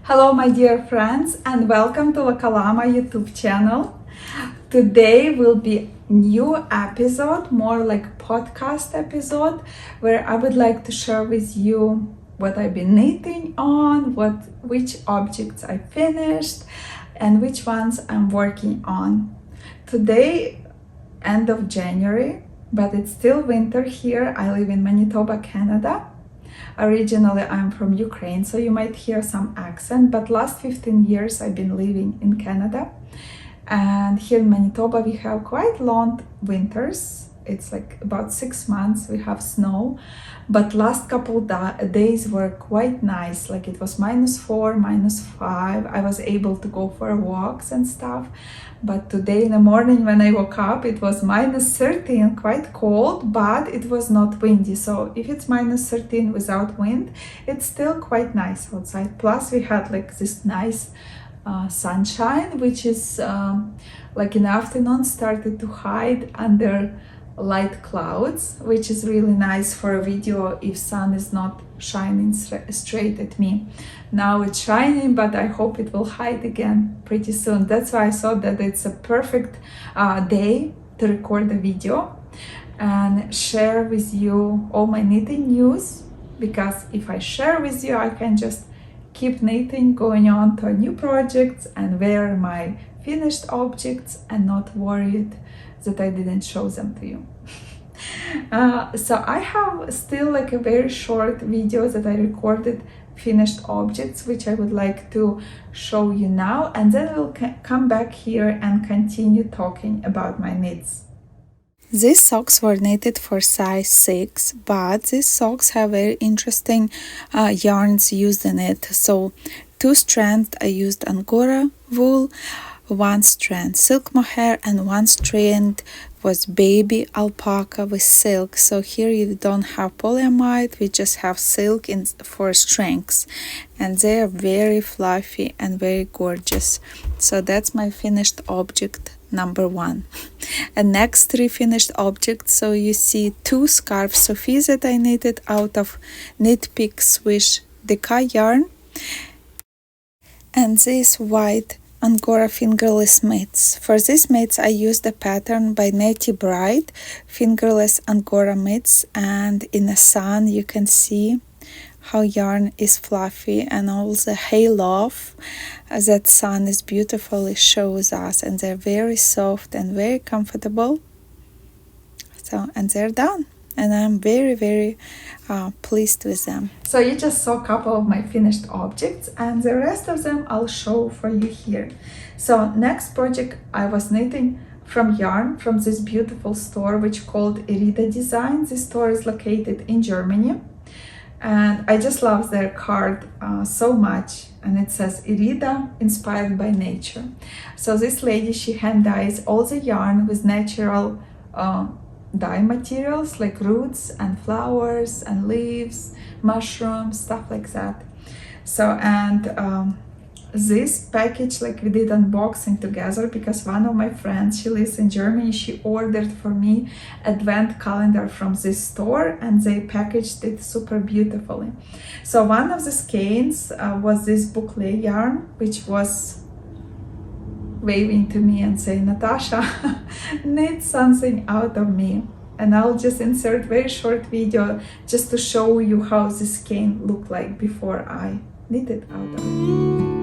Hello my dear friends and welcome to La Calama YouTube channel. Today will be new episode, more like podcast episode, where I would like to share with you what I've been knitting on, which objects I finished and which ones I'm working on. Today, end of January, but it's still winter here. I live in Manitoba, Canada. Originally, I'm from Ukraine, so you might hear some accent, but last 15 years I've been living in Canada. And here in Manitoba, we have quite long winters. It's like about 6 months we have snow, but last couple days were quite nice. Like it was -4, -5. I was able to go for walks and stuff. But today in the morning when I woke up, it was -13, quite cold, but it was not windy. So if it's -13 without wind, it's still quite nice outside. Plus we had like this nice sunshine, which is like in the afternoon started to hide under light clouds, which is really nice for a video if sun is not shining straight at me. Now it's shining, but I hope it will hide again pretty soon. That's why I thought that it's a perfect day to record a video and share with you all my knitting news, because if I share with you, I can just keep knitting, going on to new projects and wear my finished objects and not worried that I didn't show them to you. So I have still like a very short video that I recorded finished objects, which I would like to show you now, and then we'll come back here and continue talking about my knits. These socks were knitted for size 6, but these socks have very interesting yarns used in it. So 2 strands I used Angora wool, 1 strand silk mohair, and 1 strand was baby alpaca with silk. So here you don't have polyamide, we just have silk for strings, and they are very fluffy and very gorgeous. So that's my finished object number 1. And next 3 finished objects, so you see 2 scarf Sophies that I knitted out of Knit Pick Swish Deca yarn, and this white Angora fingerless mitts. For these mitts I used a pattern by Nettie Bright, fingerless Angora mitts, and in the sun you can see how yarn is fluffy and all the halo that sun is beautifully shows us, and they're very soft and very comfortable. So, and they're done, and I'm very pleased with them. So you just saw a couple of my finished objects, and the rest of them I'll show for you here. So next project I was knitting from yarn from this beautiful store which called Irida Design. This store is located in Germany, and I just love their card so much, and it says Irida, inspired by nature. So this lady, she hand dyes all the yarn with natural dye materials like roots and flowers and leaves, mushrooms, stuff like that. So, and this package, like we did unboxing together, because one of my friends, she lives in Germany, she ordered for me advent calendar from this store, and they packaged it super beautifully. So one of the skeins was this boucle yarn, which was waving to me and saying, Natasha, knit something out of me. And I'll just insert very short video just to show you how this skein looked like before I knitted out of it.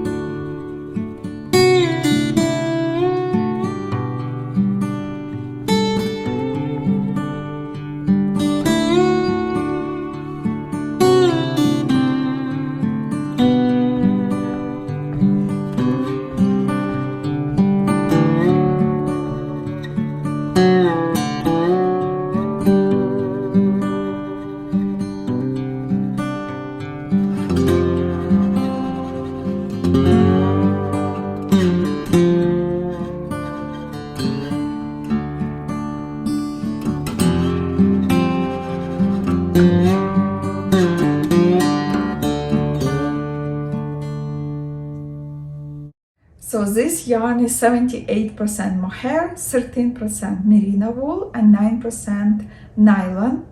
So this yarn is 78% mohair, 13% merino wool, and 9% nylon.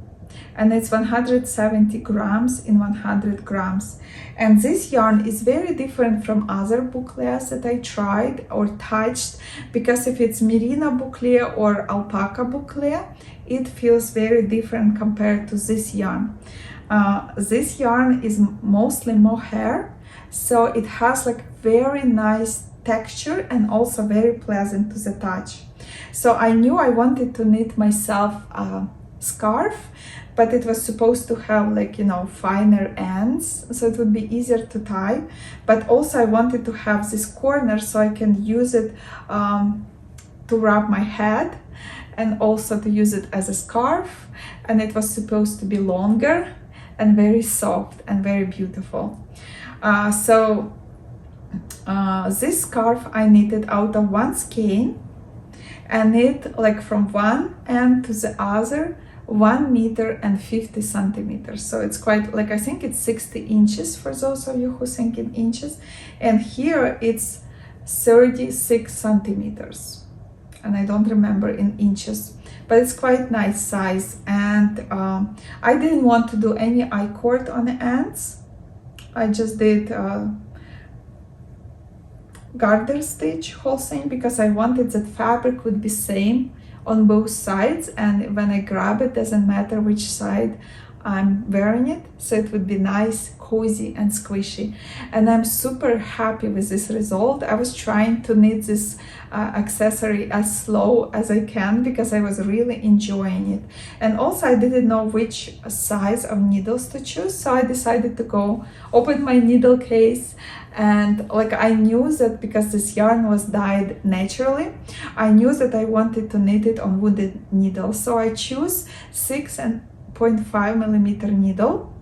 and it's 170 grams in 100 grams. And this yarn is very different from other boucles that I tried or touched, because if it's merino boucle or alpaca boucle, it feels very different compared to this yarn. This yarn is mostly mohair, so it has like very nice texture and also very pleasant to the touch. So I knew I wanted to knit myself a scarf, but it was supposed to have like, you know, finer ends, so it would be easier to tie. But also I wanted to have this corner so I can use it to wrap my head, and also to use it as a scarf. And it was supposed to be longer and very soft and very beautiful. This scarf I knitted out of one skein, and knit like from one end to the other 1 meter and 50 centimeters. So it's quite like, I think it's 60 inches for those of you who think in inches, and here it's 36 centimeters, and I don't remember in inches, but it's quite nice size. And I didn't want to do any I-cord on the ends. I just did garter stitch whole thing, because I wanted that fabric would be same on both sides, and when I grab it, doesn't matter which side I'm wearing it, so it would be nice, cozy and squishy. And I'm super happy with this result. I was trying to knit this accessory as slow as I can, because I was really enjoying it. And also I didn't know which size of needles to choose, so I decided to go open my needle case. And like, I knew that because this yarn was dyed naturally, I knew that I wanted to knit it on wooded needles, so I choose 6.5 millimeter needle.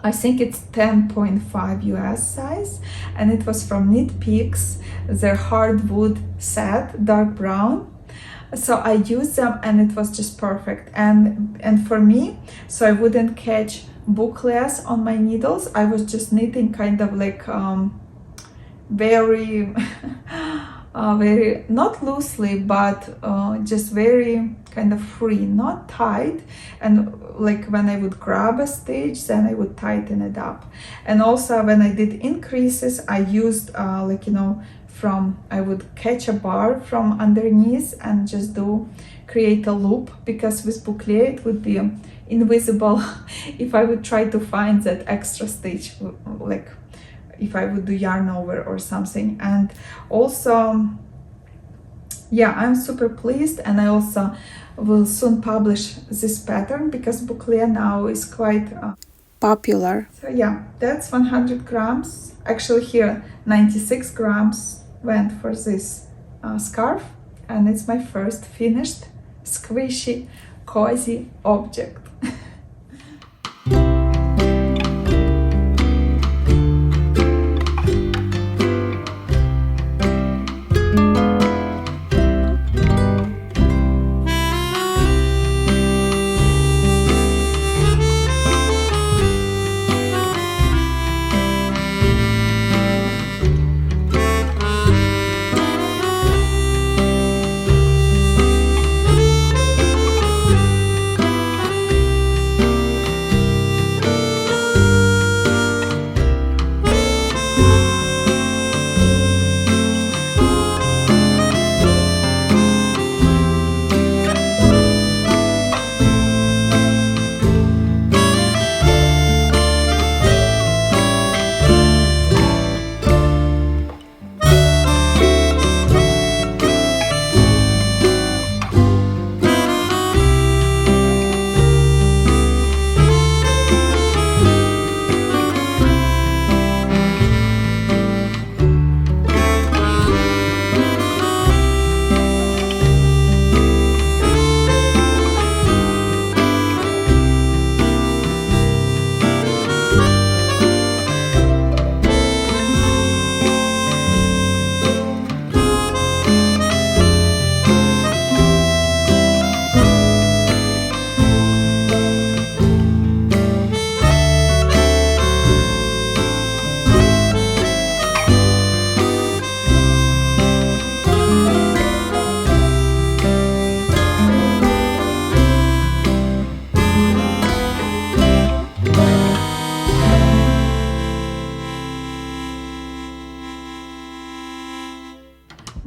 I think it's 10.5 US size, and it was from Knit Peaks, their hardwood set, dark brown. So I used them, and it was just perfect. And for me, so I wouldn't catch boucles on my needles, I was just knitting kind of like very very, not loosely, but just very kind of free, not tight. And like when I would grab a stitch, then I would tighten it up. And also when I did increases, I used like, you know, I would catch a bar from underneath and just create a loop, because with boucle it would be invisible if I would try to find that extra stitch, like if I would do yarn over or something. And also, yeah, I'm super pleased, and I also will soon publish this pattern, because boucle now is quite popular. So yeah, that's 100 grams. Actually here 96 grams went for this scarf, and it's my first finished squishy cozy object.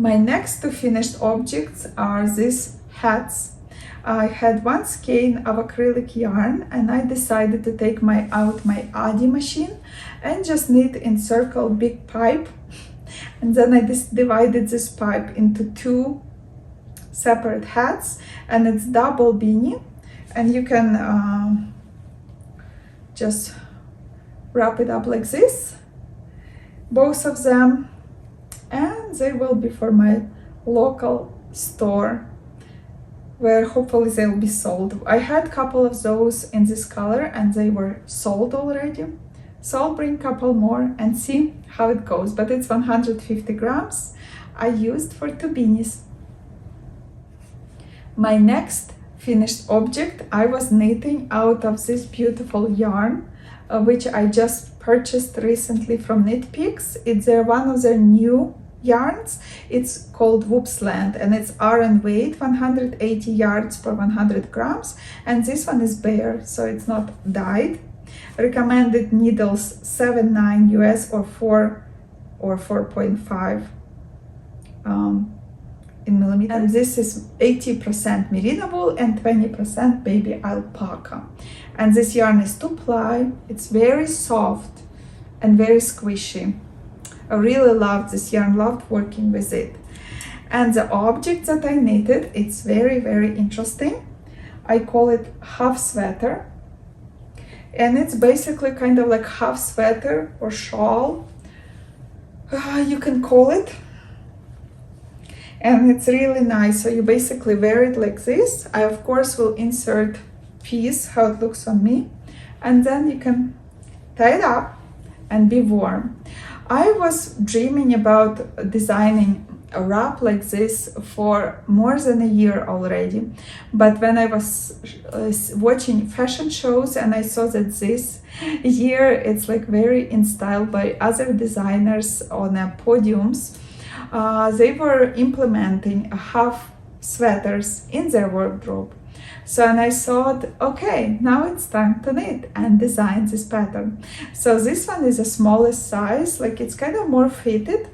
My next two finished objects are these hats. I had one skein of acrylic yarn and I decided to take out my Adi machine and just knit in circle big pipe. And then I divided this pipe into two separate hats, and it's double beanie, and you can just wrap it up like this, both of them, and they will be for my local store where hopefully they'll be sold. I had a couple of those in this color and they were sold already. So I'll bring a couple more and see how it goes. But it's 150 grams I used for two beanies. My next finished object I was knitting out of this beautiful yarn, which I just purchased recently from Knit Picks. It's one of their new yarns. It's called Whoops Land and it's iron weight, 180 yards per 100 grams, and this one is bare, so it's not dyed. Recommended needles 7.9 US or 4 or 4.5 in millimeters. And this is 80% merino wool and 20% baby alpaca. And this yarn is 2-ply. It's very soft and very squishy. I really loved this yarn, loved working with it. And the object that I knitted, it's very, very interesting. I call it half sweater. And it's basically kind of like half sweater or shawl, you can call it. And it's really nice. So you basically wear it like this. I of course will insert piece, how it looks on me. And then you can tie it up and be warm. I was dreaming about designing a wrap like this for more than a year already. But when I was watching fashion shows and I saw that this year it's like very in style by other designers on podiums, they were implementing half sweaters in their wardrobe. So, and I thought, okay, now it's time to knit and design this pattern. So this one is the smallest size, like it's kind of more fitted.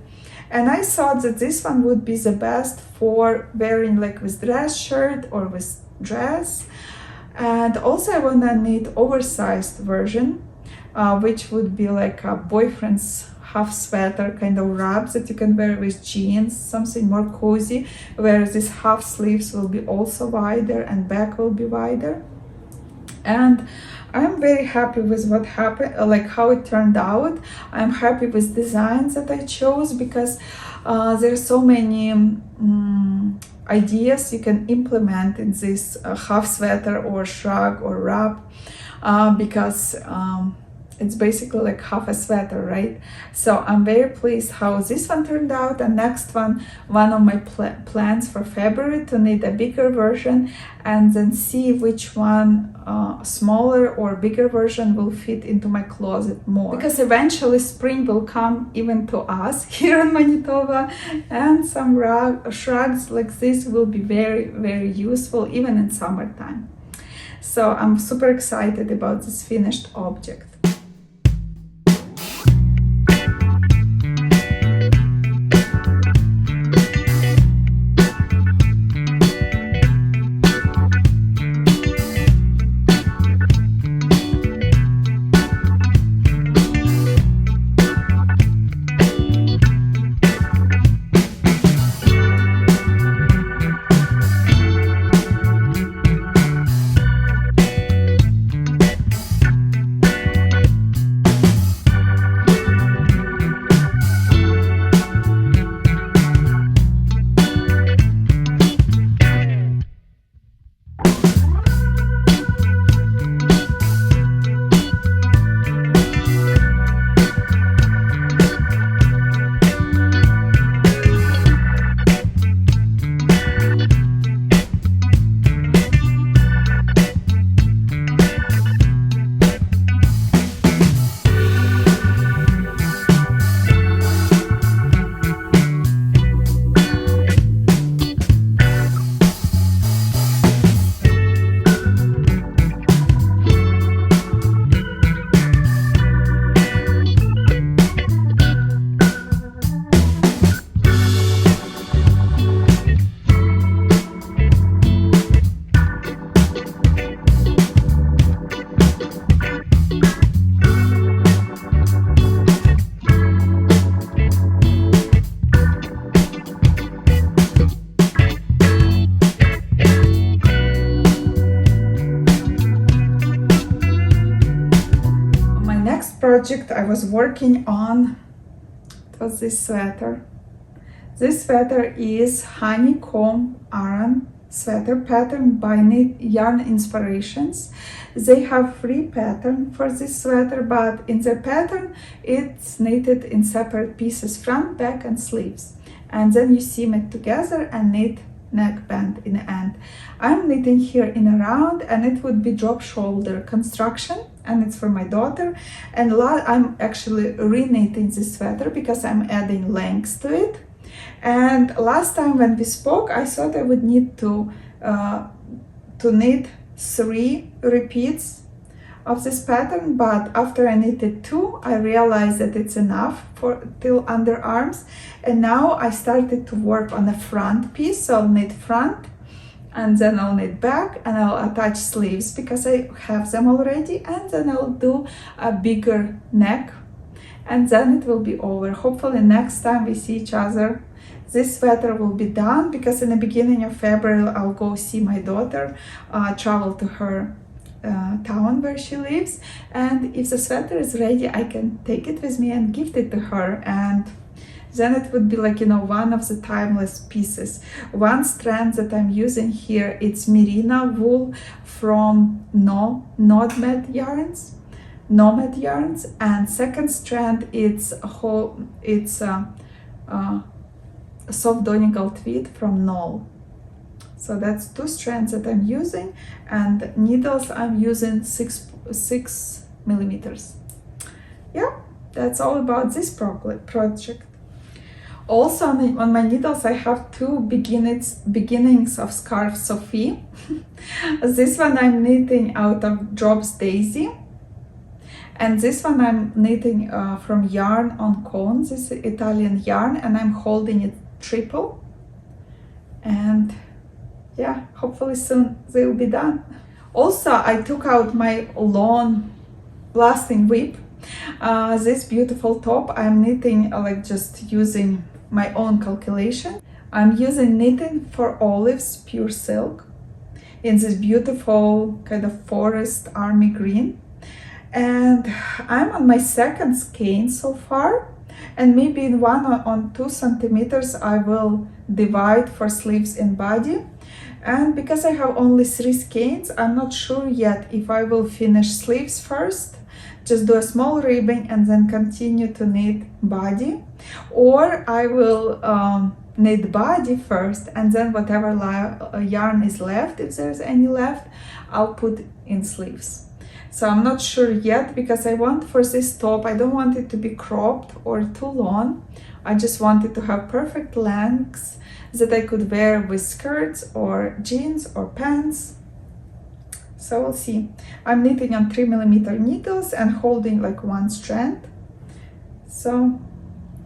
And I thought that this one would be the best for wearing like with dress shirt or with dress. And also I want to knit oversized version, which would be like a boyfriend's half sweater kind of wrap that you can wear with jeans, something more cozy, where these half sleeves will be also wider and back will be wider. And I'm very happy with what happened, like how it turned out. I'm happy with designs that I chose because there are so many ideas you can implement in this half sweater or shrug or wrap, because it's basically like half a sweater, right? So I'm very pleased how this one turned out. And next one of my plans for February to knit a bigger version and then see which one, smaller or bigger version, will fit into my closet more. Because eventually spring will come even to us here in Manitoba, and some shrugs like this will be very, very useful even in summertime. So I'm super excited about this finished object. next project I was working on, it was this sweater. This sweater is honeycomb aran sweater pattern by Knit Yarn Inspirations. They have 3 patterns for this sweater, but in the pattern it's knitted in separate pieces, front, back and sleeves, and then you seam it together and knit neckband in the end. I'm knitting here in a round, and it would be drop shoulder construction, and it's for my daughter. And I'm actually re-knitting this sweater because I'm adding lengths to it. And last time when we spoke, I thought I would need to knit 3 repeats of this pattern, but after I knitted 2, I realized that it's enough for till underarms. And now I started to work on the front piece, so I'll knit front and then I'll knit back and I'll attach sleeves because I have them already, and then I'll do a bigger neck, and then it will be over. Hopefully next time we see each other, this sweater will be done, because in the beginning of February I'll go see my daughter, travel to her town where she lives, and if the sweater is ready I can take it with me and gift it to her, and then it would be like, you know, one of the timeless pieces. One strand that I'm using here, it's merino wool from Nomad Yarns, and second strand it's soft donegal tweed from Knoll. So that's 2 strands that I'm using, and needles I'm using 6 millimeters. Yeah, that's all about this project. Also on my needles I have 2 beginnings of Scarf Sophie. This one I'm knitting out of Drops Daisy, and this one I'm knitting from Yarn on Cones, this Italian yarn, and I'm holding it triple, and yeah, hopefully soon they will be done. Also, I took out my long lasting whip. This beautiful top I'm knitting like just using my own calculation. I'm using Knitting for Olives pure silk in this beautiful kind of forest army green, and I'm on my second skein so far, and maybe in 1 or 2 centimeters I will divide for sleeves and body. And because I have only 3 skeins, I'm not sure yet if I will finish sleeves first, just do a small ribbing and then continue to knit body, or I will knit body first and then whatever yarn is left, if there's any left, I'll put in sleeves. So I'm not sure yet, because I want for this top, I don't want it to be cropped or too long. I just wanted to have perfect lengths that I could wear with skirts or jeans or pants. So we'll see. I'm knitting on 3 millimeter needles and holding like 1 strand. So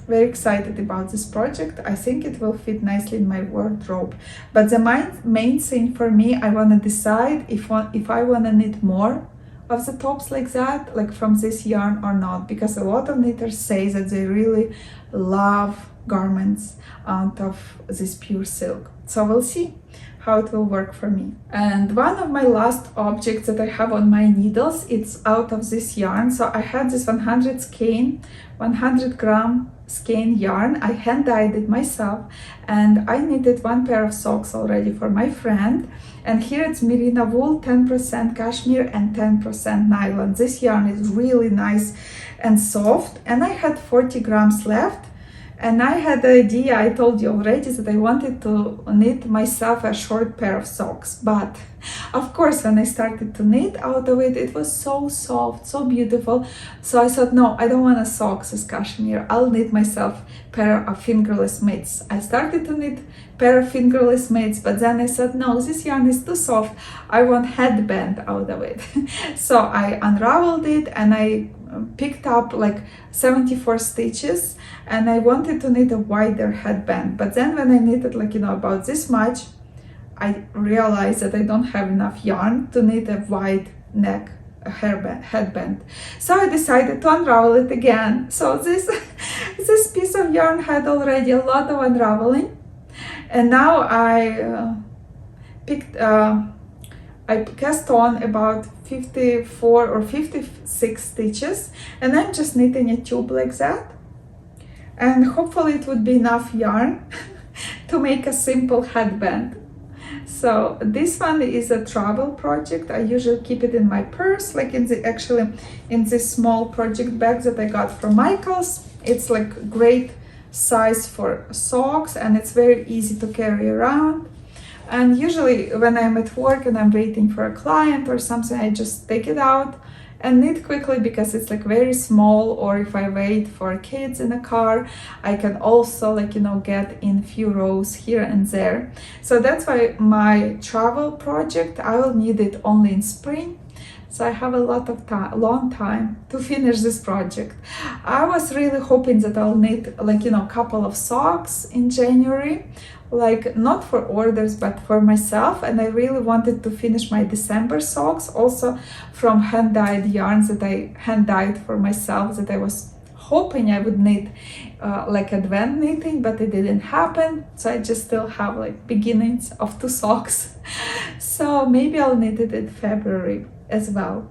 very excited about this project. I think it will fit nicely in my wardrobe. But the main thing for me, I want to decide if I want to knit more of the tops like that, like from this yarn or not, because a lot of knitters say that they really love garments out of this pure silk. So we'll see how it will work for me. And one of my last objects that I have on my needles, it's out of this yarn. So I had this 100 gram skein yarn. I hand dyed it myself, and I knitted 1 pair of socks already for my friend. And here it's merino wool, 10% cashmere and 10% nylon. This yarn is really nice and soft, and I had 40 grams left. And I had the idea, I told you already, that I wanted to knit myself a short pair of socks. But of course, when I started to knit out of it, it was so soft, so beautiful. So I thought, no, I don't want a socks as cashmere. I'll knit myself a pair of fingerless mitts. I started to knit a pair of fingerless mitts, but then I said, no, this yarn is too soft. I want headband out of it. So I unraveled it and I picked up like 74 stitches, and I wanted to knit a wider headband. But then when I knitted like, you know, about this much, I realized that I don't have enough yarn to knit a wide neck headband. So I decided to unravel it again. So this piece of yarn had already a lot of unraveling, and now I I cast on about 54 or 56 stitches, and I'm just knitting a tube like that, and hopefully it would be enough yarn to make a simple headband. So this one is a travel project. I usually keep it in my purse, like in this small project bag that I got from Michael's. It's like great size for socks, and it's very easy to carry around. And usually when I'm at work and I'm waiting for a client or something, I just take it out and knit quickly because it's like very small. Or if I wait for kids in a car, I can also get in few rows here and there. So that's why my travel project, I will need it only in spring. So I have a lot of long time to finish this project. I was really hoping that I'll knit a couple of socks in January, like not for orders but for myself. And I really wanted to finish my December socks also from hand-dyed yarns that I hand-dyed for myself, that I was hoping I would knit like advent knitting, but it didn't happen. So I just still have like beginnings of 2 socks. So maybe I'll knit it in February as well.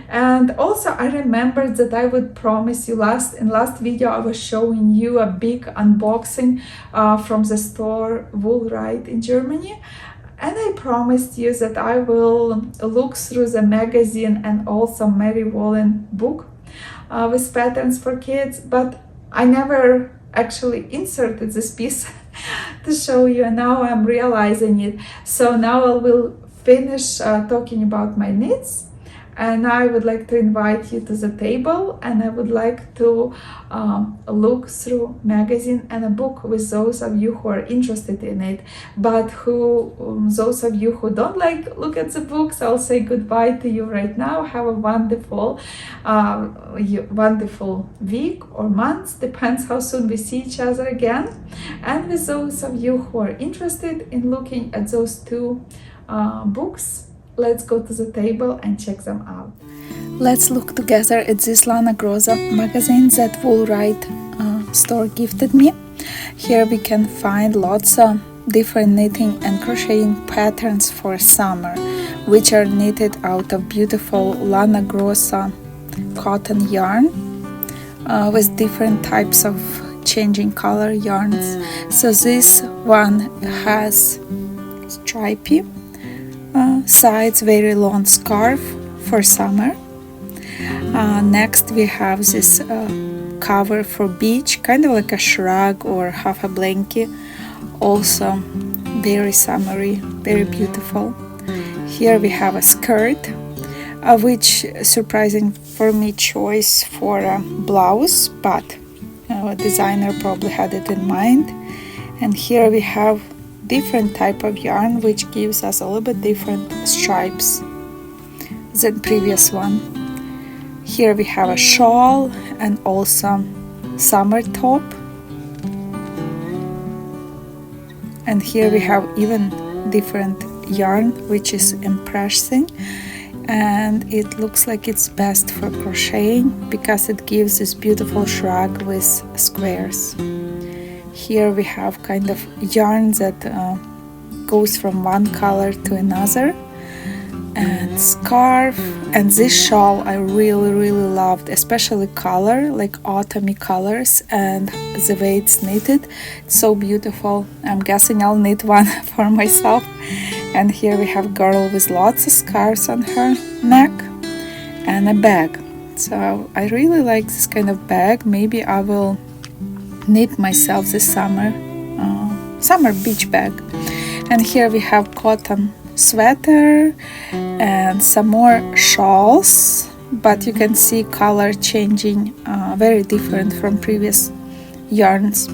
And also I remembered that I would promise you in last video I was showing you a big unboxing from the store Woolrite in Germany, and I promised you that I will look through the magazine and also Mary Wallen book with patterns for kids, but I never actually inserted this piece to show you, and now I'm realizing it. So now I will finish talking about my knits, and I would like to invite you to the table, and I would like to look through magazine and a book with those of you who are interested in it. But those of you who don't look at the books, I'll say goodbye to you right now. Have a wonderful week or month, depends how soon we see each other again. And with those of you who are interested in looking at those 2 books, let's go to the table and check them out. Let's look together at this Lana Groza magazine that Woolrite store gifted me. Here we can find lots of different knitting and crocheting patterns for summer, which are knitted out of beautiful Lana Groza cotton yarn with different types of changing color yarns. So this one has stripy sides, very long scarf for summer. Next we have this cover for beach, kind of like a shrug or half a blanket, also very summery, very beautiful. Here we have a skirt, which surprising for me choice for a blouse, but a designer probably had it in mind. And here we have different type of yarn, which gives us a little bit different stripes than previous one. Here we have a shawl and also summer top, and here we have even different yarn, which is impressing, and it looks like it's best for crocheting because it gives this beautiful shrug with squares. Here we have kind of yarn that goes from one color to another, and scarf. And this shawl I really loved, especially color, like autumny colors, and the way it's knitted, it's so beautiful. I'm guessing I'll knit one for myself. And here we have girl with lots of scarves on her neck and a bag. So I really like this kind of bag. Maybe I will knit myself this summer beach bag. And here we have cotton sweater and some more shawls, but you can see color changing, very different from previous yarns.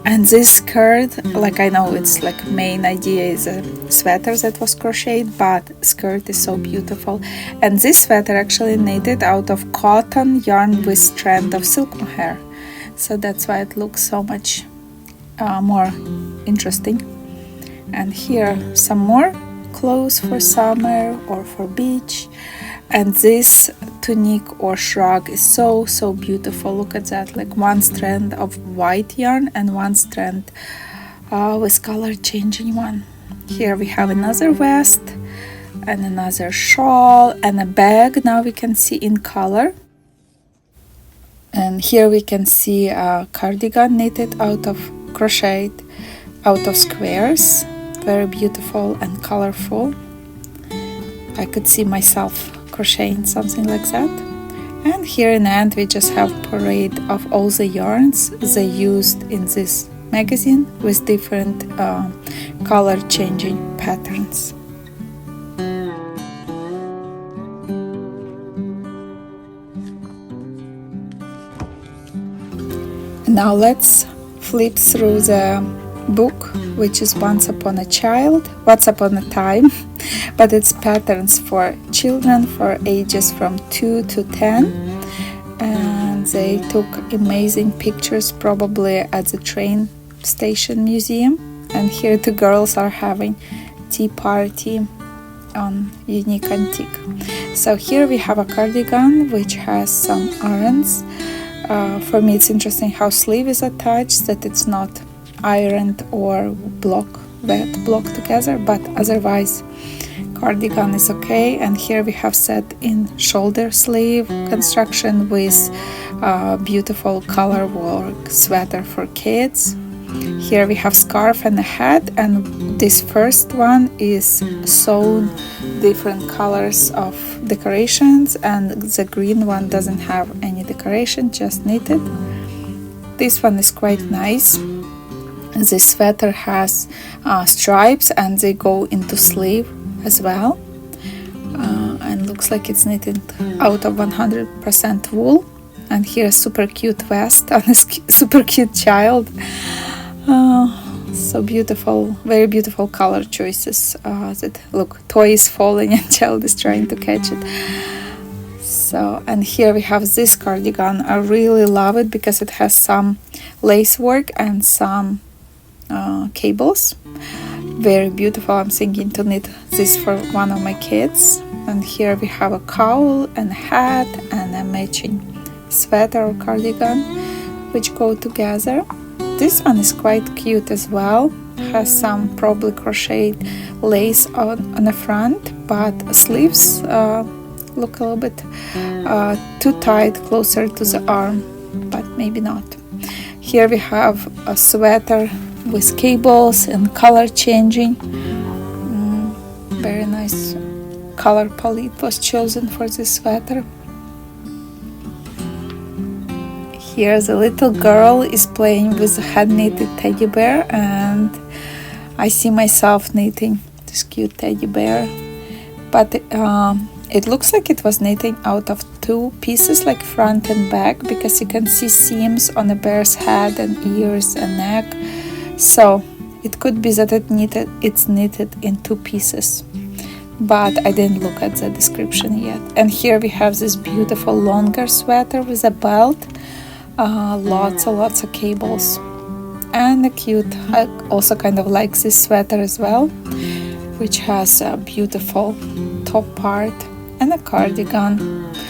And this skirt, like I know it's like main idea is a sweater that was crocheted, but skirt is so beautiful. And this sweater actually knitted out of cotton yarn with strand of silk mohair, so that's why it looks so much more interesting. And here some more clothes for summer or for beach. And this tunic or shrug is so beautiful. Look at that, like one strand of white yarn and one strand with color changing one. Here we have another vest and another shawl and a bag. Now we can see in color. And here we can see a cardigan knitted out of crochet, out of squares. Very beautiful and colorful. I could see myself crocheting something like that. And here in the end we just have parade of all the yarns they used in this magazine with different color changing patterns. Now let's flip through the book, which is Once Upon a Time, but it's patterns for children for ages from 2 to 10, and they took amazing pictures probably at the train station museum. And here two girls are having tea party on Unique Antique. So here we have a cardigan which has some irons. For me it's interesting how sleeve is attached, that it's not ironed or wet block together, but otherwise cardigan is okay. And here we have set in shoulder sleeve construction with beautiful color work sweater for kids. Here we have scarf and a hat, and this first one is sewn different colors of decorations, and the green one doesn't have any decoration, just knitted. This one is quite nice. This sweater has stripes and they go into sleeve as well, and looks like it's knitted out of 100% wool. And here a super cute vest on a super cute child. So beautiful, very beautiful color choices. That look, toy is falling and child is trying to catch it. So, and here we have this cardigan. I really love it because it has some lace work and some cables. Very beautiful. I'm thinking to knit this for one of my kids. And here we have a cowl and a hat and a matching sweater or cardigan which go together. This one is quite cute as well. Has some probably crocheted lace on the front, but sleeves look a little bit too tight, closer to the arm, but maybe not. Here we have a sweater with cables and color changing. Very nice color palette was chosen for this sweater. Here the little girl is playing with a hand-knitted teddy bear, and I see myself knitting this cute teddy bear. But it looks like it was knitting out of two pieces, like front and back, because you can see seams on the bear's head and ears and neck. So it could be that it's knitted in two pieces. But I didn't look at the description yet. And here we have this beautiful longer sweater with a belt. Lots of cables and a cute, I also kind of like this sweater as well, which has a beautiful top part and a cardigan.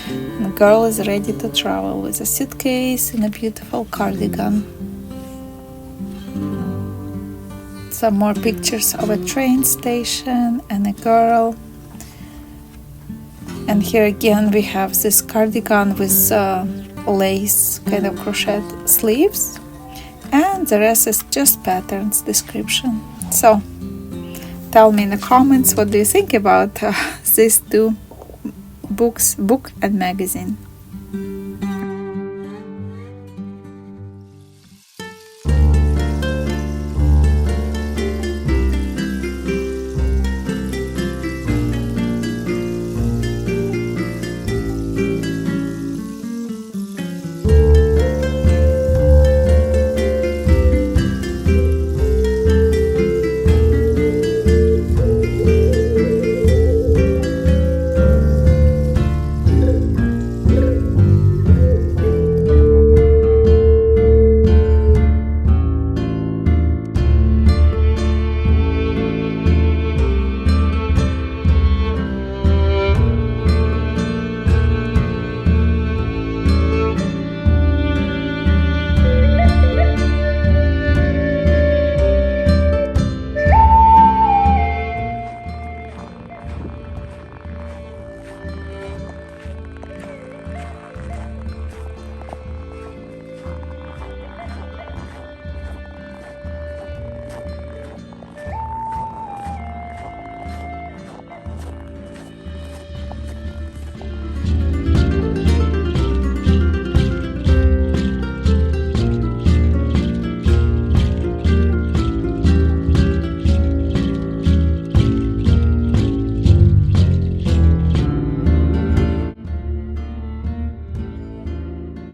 And the girl is ready to travel with a suitcase and a beautiful cardigan. Some more pictures of a train station and a girl. And here again we have this cardigan with lace kind of crochet sleeves, and the rest is just patterns description. So tell me in the comments what do you think about these two books, book and magazine.